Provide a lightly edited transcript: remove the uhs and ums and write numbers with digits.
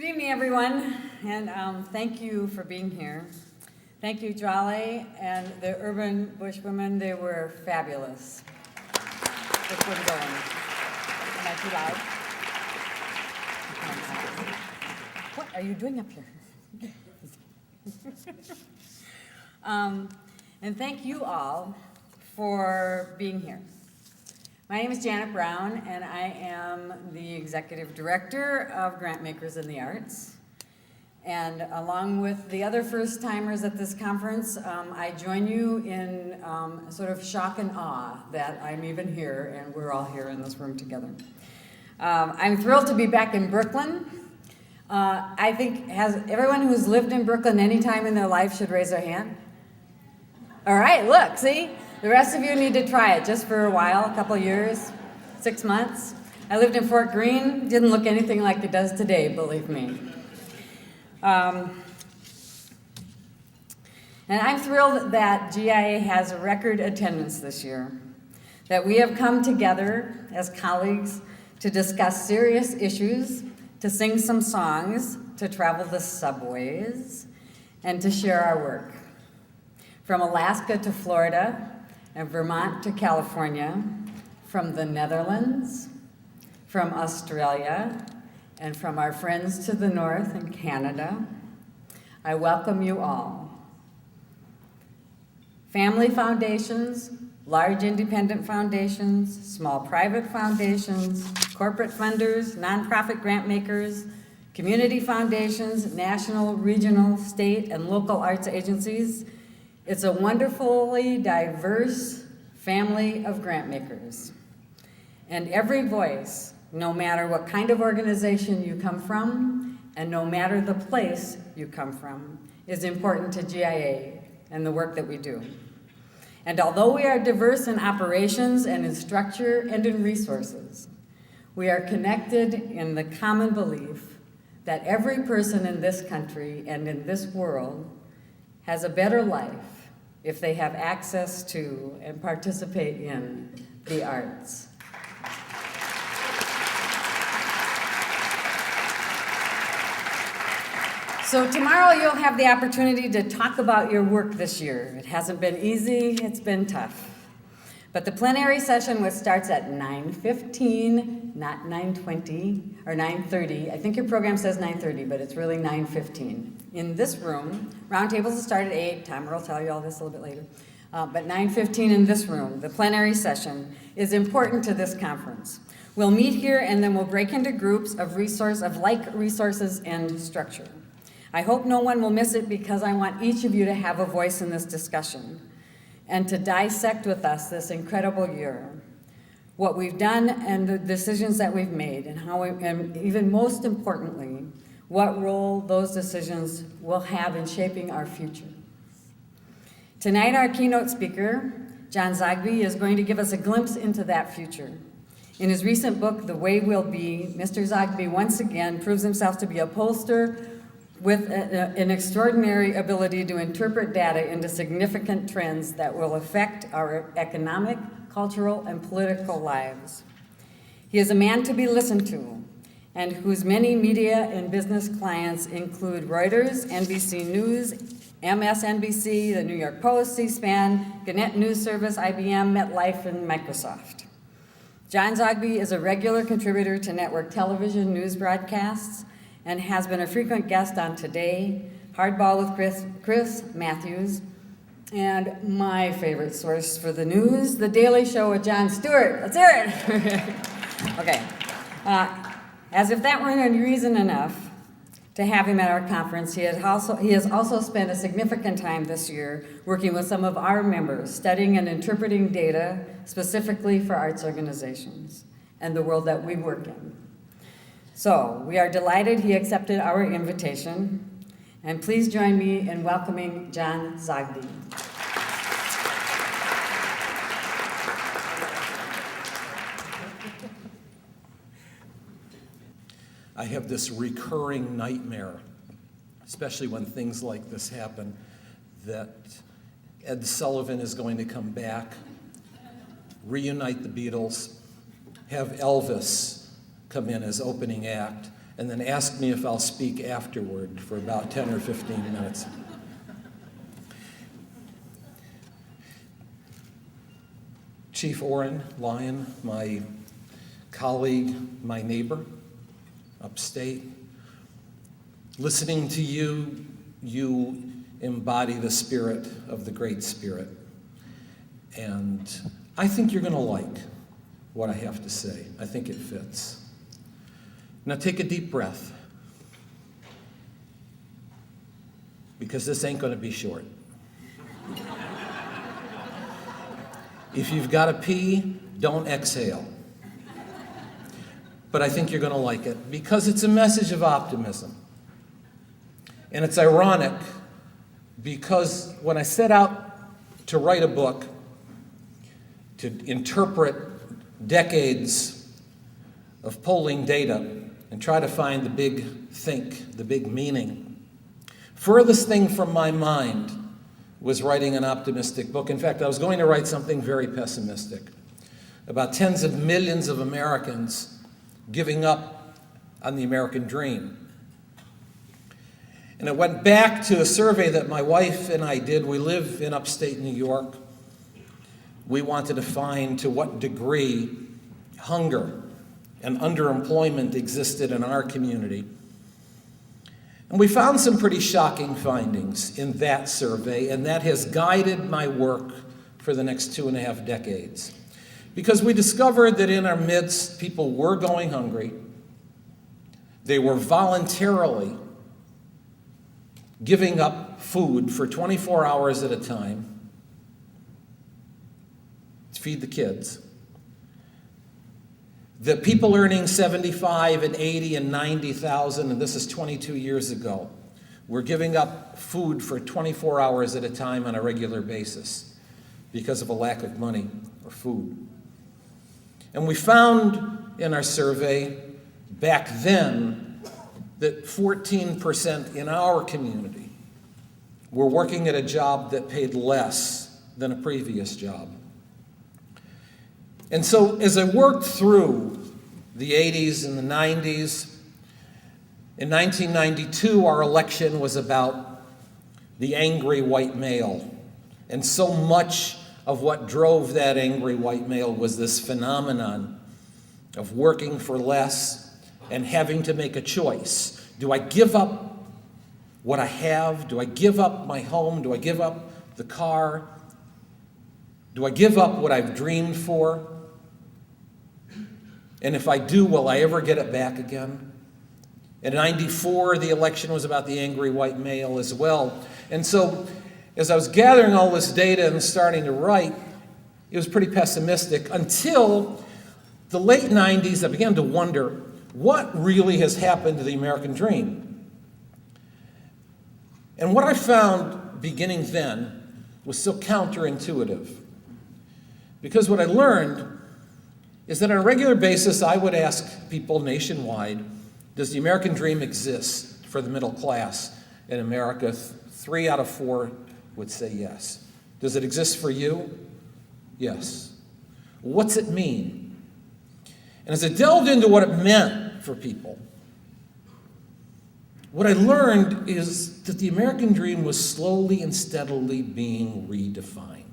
evening, everyone, and thank you for being here. Thank you, Jolly and the Urban Bushwomen. They were fabulous. This one's going. Am I too loud? What are you doing up here? And thank you all for being here. My name is Janet Brown, and I am the Executive Director of Grantmakers in the Arts. And along with the other first-timers at this conference, I join you in sort of shock and awe that I'm even here, and we're all here in this room together. I'm thrilled to be back in Brooklyn. I think, has everyone who's lived in Brooklyn any time in their life should raise their hand? All right, look, see? The rest of you need to try it just for a while, a couple years, 6 months. I lived in Fort Greene, didn't look anything like it does today, believe me. And I'm thrilled that GIA has a record attendance this year, that we have come together as colleagues to discuss serious issues, to sing some songs, to travel the subways, and to share our work. From Alaska to Florida, and Vermont to California, from the Netherlands, from Australia, and from our friends to the north in Canada, I welcome you all. Family foundations, large independent foundations, small private foundations, corporate funders, nonprofit grant makers, community foundations, national, regional, state, and local arts agencies. It's a wonderfully diverse family of grant makers. And every voice, no matter what kind of organization you come from, and no matter the place you come from, is important to GIA and the work that we do. And although we are diverse in operations and in structure and in resources, we are connected in the common belief that every person in this country and in this world has a better life if they have access to and participate in the arts. So tomorrow you'll have the opportunity to talk about your work this year. It hasn't been easy, it's been tough. But the plenary session, which starts at 9:15, not 9:20 or 9:30. I think your program says 9:30, but it's really 9:15. In this room, roundtables will start at 8. Tom will tell you all this a little bit later. But 9:15 in this room, the plenary session, is important to this conference. We'll meet here and then we'll break into groups of like resources and structure. I hope no one will miss it because I want each of you to have a voice in this discussion and to dissect with us this incredible year, what we've done and the decisions that we've made, and even most importantly, what role those decisions will have in shaping our future. Tonight, our keynote speaker, John Zogby, is going to give us a glimpse into that future. In his recent book, The Way We'll Be, Mr. Zogby once again proves himself to be a pollster with an extraordinary ability to interpret data into significant trends that will affect our economic, cultural, and political lives. He is a man to be listened to, and whose many media and business clients include Reuters, NBC News, MSNBC, the New York Post, C-SPAN, Gannett News Service, IBM, MetLife, and Microsoft. John Zogby is a regular contributor to network television news broadcasts and has been a frequent guest on Today, Hardball with Chris Matthews, and my favorite source for the news, The Daily Show with Jon Stewart. Let's hear it. Okay. As if that weren't reason enough to have him at our conference, he has also spent a significant time this year working with some of our members, studying and interpreting data specifically for arts organizations and the world that we work in. So, we are delighted he accepted our invitation, and please join me in welcoming John Zogby. I have this recurring nightmare, especially when things like this happen, that Ed Sullivan is going to come back, reunite the Beatles, have Elvis come in as opening act, and then ask me if I'll speak afterward for about 10 or 15 minutes. Chief Orrin Lyon, my colleague, my neighbor, upstate, listening to you, you embody the spirit of the Great Spirit. And I think you're going to like what I have to say. I think it fits. Now take a deep breath, because this ain't going to be short. If you've got to pee, don't exhale. But I think you're going to like it, because it's a message of optimism. And it's ironic, because when I set out to write a book, to interpret decades of polling data and try to find the big think, the big meaning, furthest thing from my mind was writing an optimistic book. In fact, I was going to write something very pessimistic about tens of millions of Americans giving up on the American dream. And it went back to a survey that my wife and I did. We live in upstate New York. We wanted to find to what degree hunger and underemployment existed in our community. And we found some pretty shocking findings in that survey, and that has guided my work for the next 2.5 decades. Because we discovered that in our midst, people were going hungry. They were voluntarily giving up food for 24 hours at a time to feed the kids. The people earning 75 and 80 and 90,000, and this is 22 years ago, were giving up food for 24 hours at a time on a regular basis because of a lack of money or food. And we found in our survey back then that 14% in our community were working at a job that paid less than a previous job. And so as I worked through the 80s and the 90s, in 1992 our election was about the angry white male. And so much of what drove that angry white male was this phenomenon of working for less and having to make a choice. Do I give up what I have? Do I give up my home? Do I give up the car? Do I give up what I've dreamed for? And if I do, will I ever get it back again? In 94, the election was about the angry white male as well. And so, as I was gathering all this data and starting to write, it was pretty pessimistic until the late 90s. I began to wonder, what really has happened to the American dream? And what I found beginning then was so counterintuitive. Because what I learned is that on a regular basis, I would ask people nationwide, does the American dream exist for the middle class in America? 3 out of 4 would say yes. Does it exist for you? Yes. What's it mean? And as I delved into what it meant for people, what I learned is that the American dream was slowly and steadily being redefined.